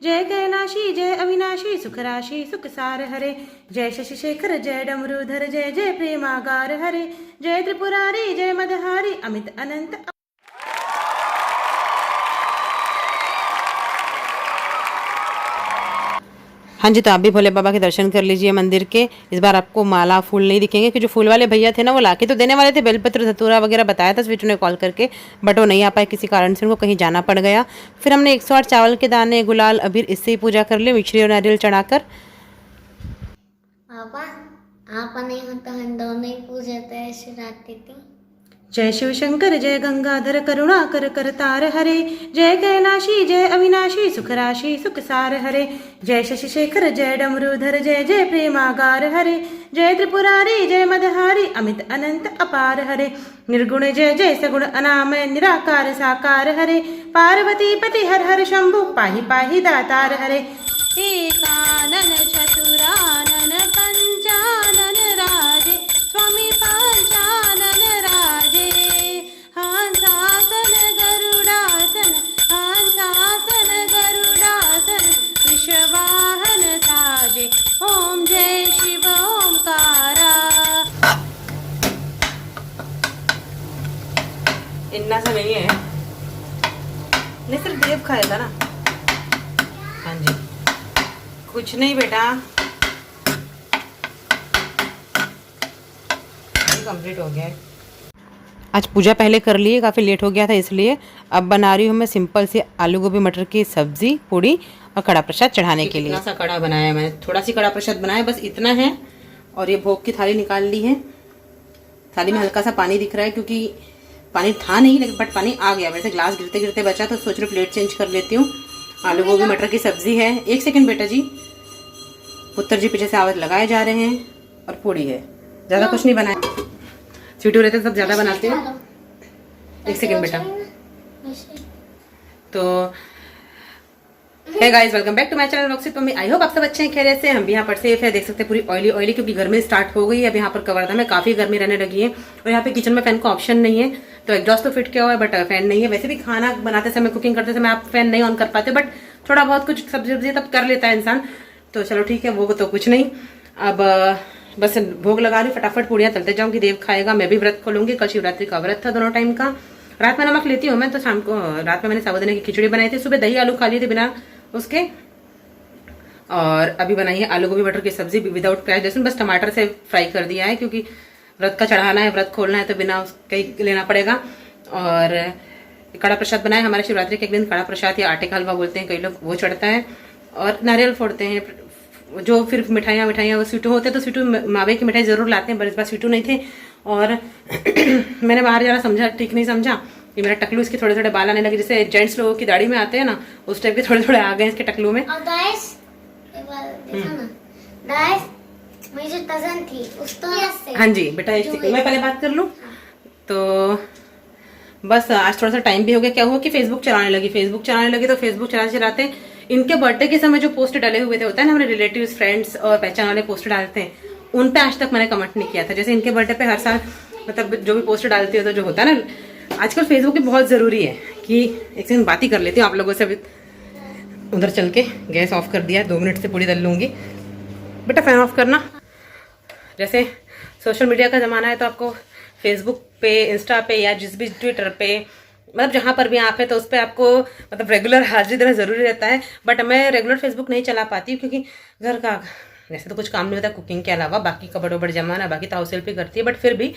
जय कैलाशी जय अविनाशी सुख राशि सुख सार हरे, जय शशि शेखर जय डमरूधर जय जय प्रेमागार हरे, जय त्रिपुरारी जय मदहारी अमित अनंत। हाँ जी, तो आप भी भोले बाबा के दर्शन कर लीजिए मंदिर के। इस बार आपको माला फूल नहीं दिखेंगे, कि जो फूल वाले भैया थे ना वो लाके तो देने वाले थे, बेलपत्र धतूरा वगैरह बताया था स्वीटू ने कॉल करके, बट वो नहीं आ पाए किसी कारण से, उनको कहीं जाना पड़ गया। फिर हमने 108 चावल के दाने, गुलाल, अबीर इससे ही पूजा कर ली, मिश्री और नारियल चढ़ाकर। पापा आप नहीं होता हम दोनों ही पूजे थे शिवरात्रि थी। जय शिव शंकर जय गंगाधर करुणाकर करतार हरे, जय कैलाशी जय अविनाशी सुख राशि सुख सार हरे, जय शशि शेखर जय डमरूधर जय जय प्रेमागार हरे, जय त्रिपुरारी जय मदहारी अमित अनंत अपार हरे, निर्गुण जय जय सगुण अनामय निराकार साकार हरे, पार्वती पति हर हर शंभु पाहि पाहि दातार हरे, एकानन चतुरानन पंचानन राजे स्वामी पंचानन राजे, हंसासन गरुडासन हंसासन गरुडासन विश्ववाहन साजे, ओम जय शिव ओंकारा। इतना सा नहीं है, नहीं सिर्फ देव खाएगा ना। हाँ जी, कुछ नहीं बेटा, कंप्लीट हो गया है। आज पूजा पहले कर लिए, काफ़ी लेट हो गया था इसलिए। अब बना रही हूँ मैं सिंपल सी आलू गोभी मटर की सब्जी, पूड़ी और कड़ा प्रसाद चढ़ाने के लिए। इतना सा कड़ा बनाया मैंने, थोड़ा सी कड़ा प्रसाद बनाया, बस इतना है। और ये भोग की थाली निकाल ली है। थाली में हल्का सा पानी दिख रहा है क्योंकि पानी था नहीं, लेकिन बट पानी आ गया। वैसे ग्लास गिरते गिरते बचा तो सोच रही प्लेट चेंज कर लेती हूँ। आलू गोभी मटर की सब्जी है। 1 सेकेंड बेटा जी, पुत्र जी पीछे से आवाज लगाए जा रहे हैं। और पूड़ी है, ज्यादा कुछ नहीं बनाया। स्वीटू रहते सब ज्यादा बनाते हैं। 1 सेकेंड बेटा। तो hey guys, welcome back to my channel Roxit mummy. I hope आप सब अच्छे हैं, खैरियत से। हम भी यहाँ पर सेफ है। देख सकते हैं पूरी ऑयली ऑयली, क्योंकि गर्मी स्टार्ट हो गई है। अब यहाँ पर कवर्धा में काफी गर्मी रहने लगी है। और यहाँ पे किचन में फैन का ऑप्शन नहीं है, तो एग्जॉस्ट तो फिट किया हुआ है बट फैन नहीं है। वैसे भी खाना बनाते समय, कुकिंग करते समय आप फैन नहीं ऑन कर पाते, बट थोड़ा बहुत कुछ सब्जी वब्जी तब कर लेता है इंसान। तो चलो ठीक है, वो तो कुछ नहीं। अब बस भोग लगा रही, फटाफट पूड़ियाँ तलते जाऊंगी। देव खाएगा, मैं भी व्रत खोलूंगी। कल शिवरात्रि का व्रत था दोनों टाइम का। रात में नमक लेती हूँ मैं, तो शाम को रात में मैंने साबुदाने की खिचड़ी बनाई थी। सुबह दही आलू खा लिए थे बिना उसके। और अभी बनाई है आलू गोभी मटर की सब्जी विदाउट प्याज लहसुन, बस टमाटर से फ्राई कर दिया है क्योंकि व्रत का चढ़ाना है, व्रत खोलना है, तो बिना उसके ही लेना पड़ेगा। और कड़ा प्रसाद बनाया। हमारे शिवरात्रि के एक दिन कड़ा प्रसाद या आटे का हलवा बोलते हैं कई लोग, वो चढ़ता है। और नारियल फोड़ते हैं, जो फिर मिठाइयाँ वो स्वीटू होते हैं तो स्वीटू मावे की मिठाई जरूर लाते हैं, पर इस बार स्वीटू नहीं थे। और मैंने बाहर जाना समझा, ठीक नहीं समझा कि मेरा टकलू इसके थोड़े थोड़े बाल आने लगे, जैसे जेंट्स लोगों की दाढ़ी में आते हैं ना, उस टाइप के थोड़े थोड़े आ गए इसके टकलू में। और गाइस एक बार देखो ना, गाइस मेरी जो कजन थी उसको, हाँ जी बेटा, मैं पहले बात कर लूँ। तो बस आज थोड़ा सा टाइम भी हो गया। क्या हुआ कि फेसबुक चलाने लगी तो फेसबुक चलाते चलाते इनके बर्थडे के समय जो पोस्ट डाले हुए थे, होता है ना हमारे रिलेटिव्स, फ्रेंड्स और पहचान वाले पोस्ट डालते हैं, उन पे आज तक मैंने कमेंट नहीं किया था। जैसे इनके बर्थडे पे हर साल मतलब जो भी पोस्ट डालती हो, तो जो होता है ना, आजकल फेसबुक भी बहुत जरूरी है कि एक सेकंड बात ही कर लेती हूँ आप लोगों से। अभी उधर चल के गैस ऑफ कर दिया है, 2 मिनट से पूरी तल लूंगी। बेटा फैन ऑफ करना। जैसे सोशल मीडिया का जमाना है, तो आपको फेसबुक पे, इंस्टा पे या जिस भी ट्विटर पे, मतलब जहाँ पर भी आप है, तो उस पर आपको मतलब रेगुलर हाजिरी देना जरूरी रहता है। बट मैं रेगुलर फेसबुक नहीं चला पाती हूँ क्योंकि घर का वैसे तो कुछ काम नहीं होता कुकिंग के अलावा, बाकी कपड़ वपड़ जमाना, बाकी तो हाउस हेल्प ही करती है। बट फिर भी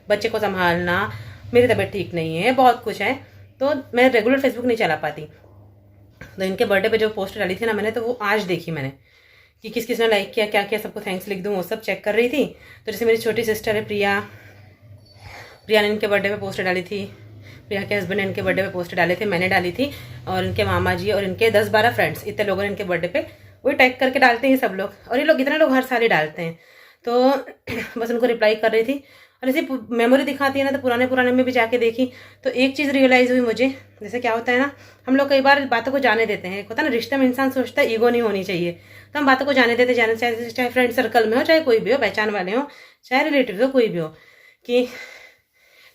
बच्चे को संभालना, मेरी तबीयत ठीक नहीं है, बहुत कुछ है, तो मैं रेगुलर फेसबुक नहीं चला पाती। तो इनके बर्थडे पे जो पोस्ट डाली थी ना मैंने, तो वो आज देखी मैंने कि किस किस ने लाइक किया, क्या क्या, सबको थैंक्स लिख दूँ, वो सब चेक कर रही थी। तो जैसे मेरी छोटी सिस्टर है प्रिया ने इनके बर्थडे पे पोस्ट डाली थी। प्रिया के हस्बैंड ने इनके बर्थडे पे पोस्ट डाले थे, मैंने डाली थी, और इनके मामा जी और इनके 10-12 फ्रेंड्स, इतने लोगों ने इनके बर्थडे पे वही टैग करके डालते हैं सब लोग। और ये लोग, इतने लोग हर साल ही डालते हैं। तो बस उनको रिप्लाई कर रही थी। और ऐसी मेमोरी दिखाती है ना, तो पुराने में भी जाके देखी, तो एक चीज़ रियलाइज़ हुई मुझे। जैसे क्या होता है ना, हम लोग कई बार बातों को जाने देते हैं। होता है ना, रिश्ते में इंसान सोचता है ईगो नहीं होनी चाहिए, तो हम बातों को जाने देते, चाहे फ्रेंड सर्कल में हो, चाहे कोई भी हो, पहचान वाले हो, चाहे रिलेटिव हो, कोई भी हो। कि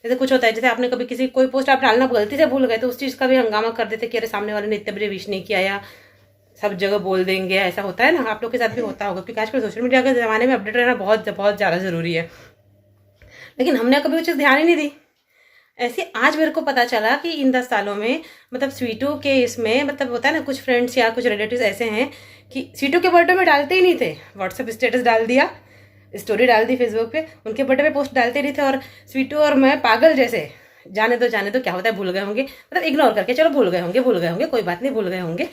जैसे कुछ होता है, जैसे आपने कभी कोई पोस्ट आप डालना गलती से भूल गए, तो उस चीज़ का भी हंगामा कर देते कि अरे सामने वाले ने इतने बड़े विश नहीं किया, या सब जगह बोल देंगे, ऐसा होता है ना, आप लोग के साथ भी होता होगा, क्योंकि आजकल सोशल मीडिया के ज़माने में अपडेट रहना बहुत बहुत ज़्यादा ज़रूरी है। लेकिन हमने कभी वो चीज़ ध्यान ही नहीं दी। ऐसे आज मेरे को पता चला कि इन 10 सालों में मतलब स्वीटू के इसमें मतलब होता है ना, कुछ फ्रेंड्स या कुछ रिलेटिव्स ऐसे हैं कि स्वीटू के बर्थडे में डालते ही नहीं थे, व्हाट्सएप स्टेटस डाल दिया, स्टोरी डाल दी फेसबुक पे, उनके बर्थडे पे पोस्ट डालते नहीं थे, और स्वीटू और मैं पागल जैसे जाने दो क्या होता है, भूल गए होंगे, मतलब इग्नोर करके चलो भूल गए होंगे कोई बात नहीं, भूल गए होंगे।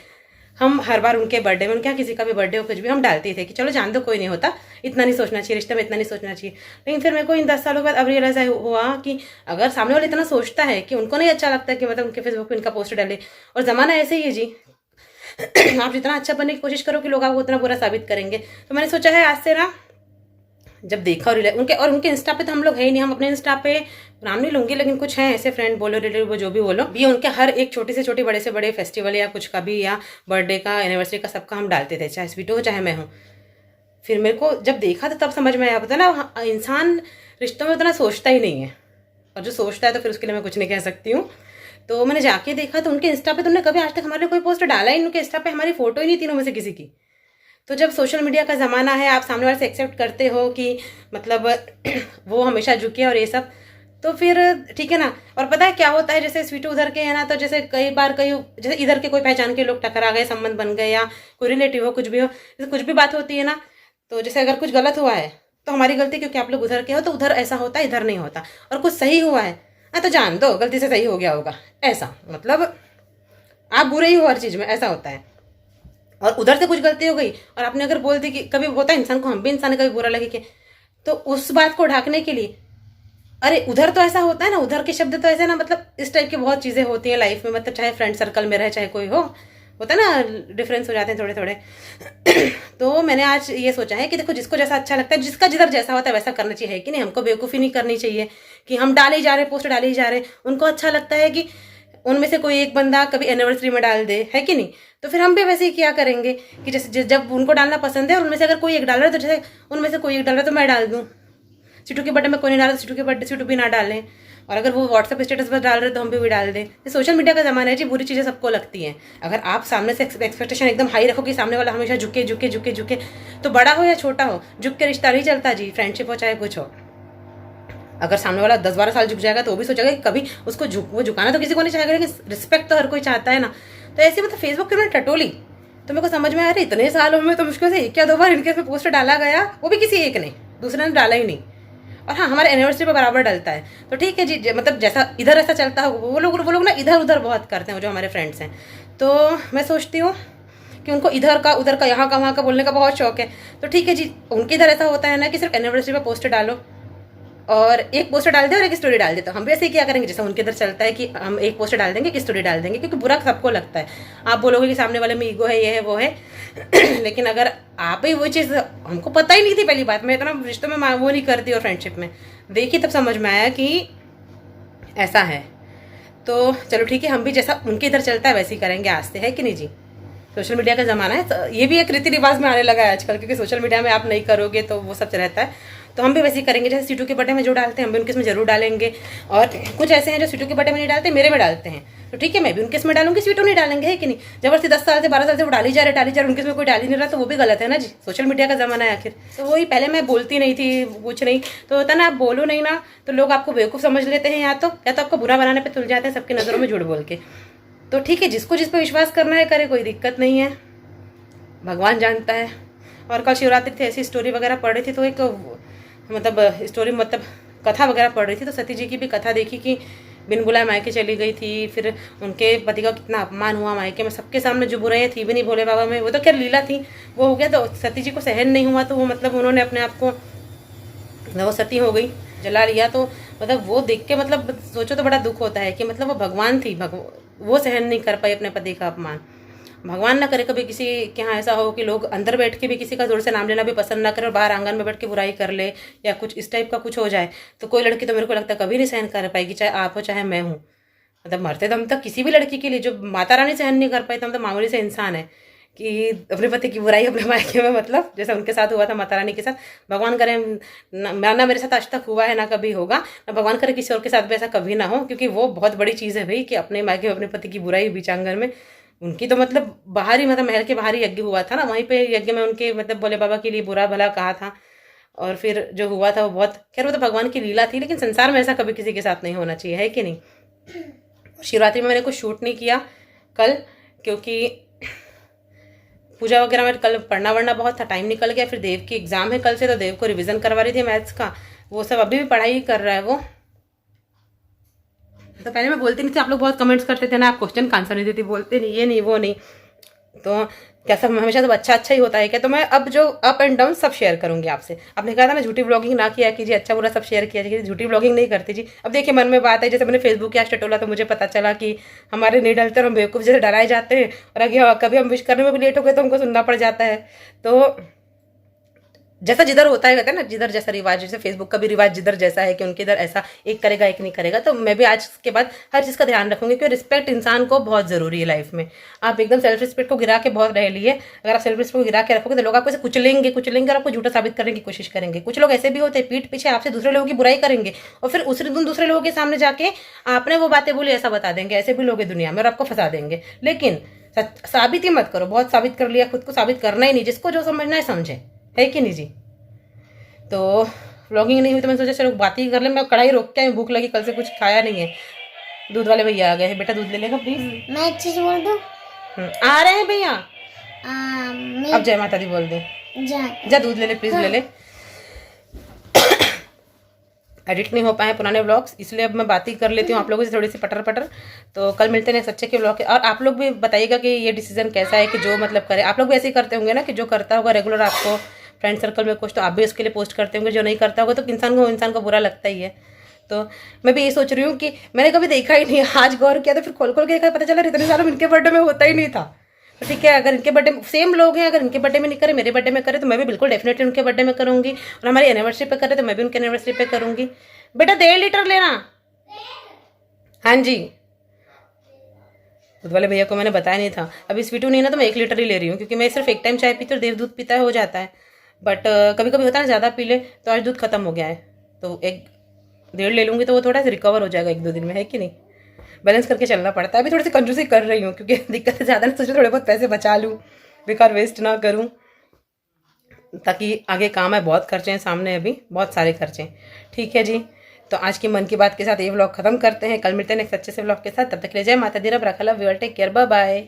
हम हर बार उनके बर्थडे में, उनके यहाँ किसी का भी बर्थडे हो कुछ भी, हम डालते थे कि चलो जान दो कोई नहीं होता, इतना नहीं सोचना चाहिए, रिश्ते में इतना नहीं सोचना चाहिए। लेकिन फिर मेरे को इन 10 सालों बाद अब रियलाइज हुआ कि अगर सामने वाला इतना सोचता है कि उनको नहीं अच्छा लगता है कि मतलब उनके फेसबुक पे इनका पोस्ट डाले, और ज़माना ऐसे ही है जी आप जितना अच्छा बनने की कोशिश करो कि लोग आपको उतना बुरा साबित करेंगे। तो मैंने सोचा है आज से ना, जब देखा उनके इंस्टा पे तो हम लोग है ही नहीं, हम अपने इंस्टा पे नाम नहीं लूंगी, लेकिन कुछ हैं ऐसे फ्रेंड बोलो रिलेटिव वो जो भी बोलो भी, उनके हर एक छोटी से छोटी बड़े से बड़े फेस्टिवल या कुछ का भी, या बर्थडे का एनिवर्सरी का, सबका हम डालते थे, चाहे स्वीटू हो चाहे मैं हूँ। फिर मेरे को जब देखा तो तब समझ में आया, पता ना इंसान रिश्तों में उतना सोचता ही नहीं है, और जो सोचता है तो फिर उसके लिए मैं कुछ नहीं कह सकती हूँ। तो मैंने जाके देखा तो उनके इंस्टा पे, तुमने कभी आज तक हमारे लिए कोई पोस्ट डाला ही, उनके इंस्टा पे हमारी फोटो ही नहीं, तीनों में से किसी की। तो जब सोशल मीडिया का ज़माना है, आप सामने वाले से एक्सेप्ट करते हो कि मतलब वो हमेशा झुके और ये सब, तो फिर ठीक है ना। और पता है क्या होता है, जैसे स्वीटू उधर के है ना, तो जैसे कई बार जैसे इधर के कोई पहचान के लोग टकरा गए, संबंध बन गए, या कोई रिलेटिव हो कुछ भी हो, जैसे कुछ भी बात होती है ना, तो जैसे अगर कुछ गलत हुआ है तो हमारी गलती, क्योंकि आप लोग उधर के हो तो उधर ऐसा होता है, इधर नहीं होता। और कुछ सही हुआ है तो जान दो गलती से सही हो गया होगा, ऐसा मतलब आप बुरे ही हो हर चीज़ में, ऐसा होता है। और उधर से कुछ गलती हो गई और आपने अगर बोल दी कि कभी होता है इंसान को, हम भी इंसान कभी बुरा लगे कि, तो उस बात को ढकने के लिए, अरे उधर तो ऐसा होता है ना, उधर के शब्द तो ऐसे ना, मतलब इस टाइप की बहुत चीज़ें होती हैं लाइफ में, मतलब चाहे फ्रेंड सर्कल में रहे चाहे कोई हो, होता है ना, डिफरेंस हो जाते हैं थोड़े थोड़े तो मैंने आज ये सोचा है कि देखो, जिसको जैसा अच्छा लगता है, जिसका जिधर जैसा होता है वैसा करना चाहिए, है कि नहीं। हमको बेवकूफ़ी नहीं करनी चाहिए कि हम डाले ही जा रहे, पोस्ट डाले ही जा रहे। उनको अच्छा लगता है कि उनमें से कोई एक बंदा कभी एनिवर्सरी में डाल दे, है कि नहीं, तो फिर हम भी वैसे ही क्या करेंगे कि जैसे जब उनको डालना पसंद है, उनमें से अगर कोई एक डाल रहा है, तो जैसे उनमें से कोई एक डाल रहा है तो मैं डाल दूँ। सीटू के बर्थडे में कोई नहीं डाला, सीटू के बर्थडे सीटू भी ना डालें, और अगर वो व्हाट्सएप स्टेटस पर डाल रहे तो हम भी डाल दें। ये सोशल मीडिया का ज़माना है जी, बुरी चीज़ें सबको लगती हैं। अगर आप सामने से एक्सपेक्टेशन एकदम हाई रखो कि सामने वाला हमेशा झुके झुके झुके झुके, तो बड़ा हो या छोटा हो, झुक के रिश्ता नहीं चलता जी, फ्रेंडशिप हो चाहे कुछ हो। अगर सामने वाला 10-12 साल झुक जाएगा तो वो भी सोचेगा कि कभी उसको वो झुकाना तो किसी को नहीं चाहेगा, लेकिन रिस्पेक्ट तो हर कोई चाहता है ना। तो ऐसे मतलब फेसबुक पे मैंने टटोली, तो मेरे को समझ में आ रही, इतने सालों में तो मुश्किल से 1 या 2 बार इनके पे पोस्ट डाला गया, वो भी किसी एक ने, दूसरे ने डाला ही नहीं। और हाँ, हमारे एनिवर्सरी पे बराबर डलता है, तो ठीक है जी, मतलब जैसा इधर ऐसा चलता हो, वो लोग ना इधर उधर बहुत करते हैं, जो हमारे फ्रेंड्स हैं। तो मैं सोचती हूँ कि उनको इधर का उधर का यहाँ का वहाँ का बोलने का बहुत शौक है, तो ठीक है जी, उनके इधर ऐसा होता है ना कि सिर्फ एनिवर्सरी पे पोस्ट डालो और एक पोस्टर डाल दे और एक स्टोरी डाल दे, तो हम भी ऐसे ही क्या करेंगे, जैसे उनके इधर चलता है कि हम एक पोस्टर डाल देंगे, एक स्टोरी डाल देंगे, क्योंकि बुरा सबको लगता है। आप बोलोगे कि सामने वाले में ईगो है, ये है वो है लेकिन अगर आप ही वो चीज़, हमको पता ही नहीं थी पहली बात, मैं इतना रिश्तों में वो नहीं करती और फ्रेंडशिप में देखी, तब समझ में आया कि ऐसा है। तो चलो ठीक है, हम भी जैसा उनके इधर चलता है वैसे ही करेंगे आज से, है कि नहीं जी। सोशल मीडिया का ज़माना है, तो ये भी एक रीति रिवाज में आने लगा है आजकल, क्योंकि सोशल मीडिया में आप नहीं करोगे तो वो सब रहता है। तो हम भी वैसे ही करेंगे, जैसे सीटू के बर्थडे में जो डालते हैं हम भी उनके इसमें जरूर डालेंगे, और कुछ ऐसे हैं जो सीटू के बर्थडे में नहीं डालते, मेरे में डालते हैं, तो ठीक है मैं भी उनके इसमें डालूंगी, सीटू नहीं डालेंगे, है कि नहीं। जबरदस्ती 10 साल से 12 साल से वो डाली जा रहे उनके इसमें कोई डाल ही नहीं रहा, तो वो भी गलत है ना जी। सोशल मीडिया का ज़माना है आखिर। तो वही, पहले मैं बोलती नहीं थी कुछ नहीं, तो होता ना, आप बोलो नहीं ना तो लोग आपको बेवकूफ़ समझ लेते हैं, या तो आपको बुरा बनाने पर तुल जाते हैं सबकी नज़रों में झूठ बोल के। तो ठीक है, जिसको जिस पर विश्वास करना है करे, कोई दिक्कत नहीं है, भगवान जानता है। और कल शिवरात्रि थी, ऐसी स्टोरी वगैरह पढ़ रही थी, तो एक मतलब स्टोरी मतलब कथा वगैरह पढ़ रही थी, तो सती जी की भी कथा देखी कि बिन बुलाए मायके चली गई थी, फिर उनके पति का कितना अपमान हुआ मायके में, सबके सामने जो बुराइयाँ थी भी नहीं भोले बाबा में, वो तो खैर लीला थी, वो हो गया। तो सती जी को सहन नहीं हुआ, तो वो मतलब उन्होंने अपने आप को, वो सती हो गई, जला लिया। तो मतलब वो देख के मतलब सोचो तो बड़ा दुख होता है कि मतलब वो भगवान थी, वो सहन नहीं कर पाई अपने पति का अपमान। भगवान ना करे कभी किसी के यहाँ ऐसा हो कि लोग अंदर बैठ के भी किसी का जोर से नाम लेना भी पसंद ना करे, और बाहर आंगन में बैठ के बुराई कर ले, या कुछ इस टाइप का कुछ हो जाए, तो कोई लड़की तो मेरे को लगता है कभी नहीं सहन कर पाएगी, चाहे आप हो चाहे मैं हूँ। मतलब मरते दम तक किसी भी लड़की के लिए, जो माता रानी सहन नहीं कर पाई, तो हम तो मामूली से इंसान है कि अपने पति की बुराई अपने मायके में, मतलब जैसा उनके साथ हुआ था माता रानी के साथ, भगवान करे ना मेरे साथ आज तक हुआ है, ना कभी होगा, ना भगवान करे किसी और के साथ भी ऐसा कभी ना हो, क्योंकि वो बहुत बड़ी चीज़ है भाई, कि अपने मायके में अपने पति की बुराई बीच आंगन में, उनकी तो मतलब बाहर ही, मतलब महल के बाहर ही यज्ञ हुआ था ना, वहीं पे यज्ञ में उनके मतलब भोले बाबा के लिए बुरा भला कहा था। और फिर जो हुआ था वो बहुत, खैर वो तो भगवान की लीला थी, लेकिन संसार में ऐसा कभी किसी के साथ नहीं होना चाहिए, है कि नहीं। शिवरात्रि में मैंने कुछ शूट नहीं किया कल, क्योंकि पूजा वगैरह में कल पढ़ना वढ़ना बहुत था, टाइम निकल गया। फिर देव की एग्जाम है कल से, तो देव को रिवीजन करवा रही थी मैथ्स का, वो सब अभी भी पढ़ाई कर रहा है वो। तो पहले मैं बोलती नहीं थी, आप लोग बहुत कमेंट्स करते थे ना, आप क्वेश्चन का आंसर नहीं देती, बोलते नहीं, ये नहीं वो नहीं, तो कैसा हमेशा तो अच्छा अच्छा ही होता है क्या। तो मैं अब जो अप एंड डाउन सब शेयर करूंगी आपसे। आपने कहा था ना झूठी ब्लॉगिंग ना किया कीजिए, अच्छा बुरा सब शेयर किया कीजिए, झूठी ब्लॉगिंग नहीं करती जी। अब देखिए मन में बात है, जैसे मैंने फेसबुक या टटोला तो मुझे पता चला कि हमारे नहीं डरते और हम बेवकूफ़ जैसे डराए जाते हैं, और अगर कभी हम विश करने में भी लेट हो गए तो हमको सुनना पड़ जाता है। तो जैसा जिधर होता है, कहते हैं ना जिधर जैसा रिवाज, जैसे फेसबुक का भी रिवाज जिधर जैसा है कि उनके इधर ऐसा एक करेगा एक नहीं करेगा। तो मैं भी आज के बाद हर चीज़ का ध्यान रखूंगी, क्योंकि रिस्पेक्ट इंसान को बहुत ज़रूरी है लाइफ में। आप एकदम सेल्फ रिस्पेक्ट को गिरा के बहुत रह लिए, अगर आप सेल्फ रिस्पेक्ट को गिरा के रखोगे तो लोग आपको ऐसे कुचलेंगे और आपको झूठा साबित करने की कोशिश करेंगे। कुछ लोग ऐसे भी होते हैं, पीठ पीछे आपसे दूसरे लोगों की बुराई करेंगे और फिर उस दिन दूसरे लोगों के सामने जाके आपने वो बातें बोली ऐसा बता देंगे। ऐसे भी लोग हैं दुनिया में और आपको फंसा देंगे। लेकिन साबित ही मत करो, बहुत साबित कर लिया, खुद को साबित करना ही नहीं, जिसको जो समझना है समझे, है कि नहीं जी। तो व्लॉगिंग नहीं हुई तो मैंने सोचा चलो बात ही कर ले। मैं कढ़ाई रोक के आई, भूख लगी, कल से कुछ खाया नहीं है। दूध वाले भैया आ गए हैं, बेटा दूध ले लेगा प्लीज। मैं एक चीज बोल दूं? आ रहे हैं भैया। मैं अब जय माता दी बोल दे, जा दूध ले ले प्लीज, ले ले। एडिट नहीं हो पाए पुराने व्लॉग्स, इसलिए अब मैं बात ही कर लेती हूँ आप लोगों से थोड़ी सी पटर पटर। तो कल मिलते हैं सच्चे के व्लॉग के। और आप लोग भी बताइएगा कि ये डिसीजन कैसा है, कि जो मतलब करे। आप लोग भी ऐसे ही करते होंगे ना, कि जो करता होगा रेगुलर आपको फ्रेंड सर्कल में कुछ, तो आप भी उसके लिए पोस्ट करते होंगे। जो नहीं करता होगा तो इंसान को बुरा लगता ही है। तो मैं भी ये सोच रही हूँ कि मैंने कभी देखा ही नहीं, आज गौर किया तो फिर खोल खोल के देखा, पता चला इतने सालों में इनके बर्थडे में होता ही नहीं था। तो ठीक है, अगर इनके बर्थडे सेम लोग हैं, अगर इनके बर्थडे में नहीं करे मेरे बर्थडे में करे तो मैं भी बिल्कुल डेफिनेटली उनके बर्थडे में करूँगी। और हमारी एनिवर्सरी पे करे तो मैं भी उनके एनिवर्सरी पे करूँगी। बेटा 1.5 लीटर लेना। हाँ जी, दूध वाले भैया को मैंने बताया नहीं था। अभी स्वीटू नहीं ना, तो मैं 1 लीटर ही ले रही हूँ, क्योंकि मैं सिर्फ एक टाइम चाय पीती हूँ, देव दूध पीता है हो जाता है। बट कभी कभी होता है ना ज़्यादा पी ले, तो आज दूध खत्म हो गया है, तो 1.5 ले लूँगी तो वो थोड़ा सा रिकवर हो जाएगा 1-2 दिन में, है कि नहीं। बैलेंस करके चलना पड़ता है। अभी थोड़ी सी कंजूसी कर रही हूँ, क्योंकि दिक्कत ज़्यादा ना, सोचो थोड़े बहुत पैसे बचा लूँ, बेकार वेस्ट ना करूँ, ताकि आगे काम है। बहुत खर्चे हैं सामने, अभी बहुत सारे खर्चे। ठीक है जी, तो आज की मन की बात के साथ ये व्लॉग खत्म करते हैं। कल मिलते हैं नेक्स्ट अच्छे से व्लॉग के साथ। तब तक ले जय माता दी, रब रखा, love you all, take care, bye bye.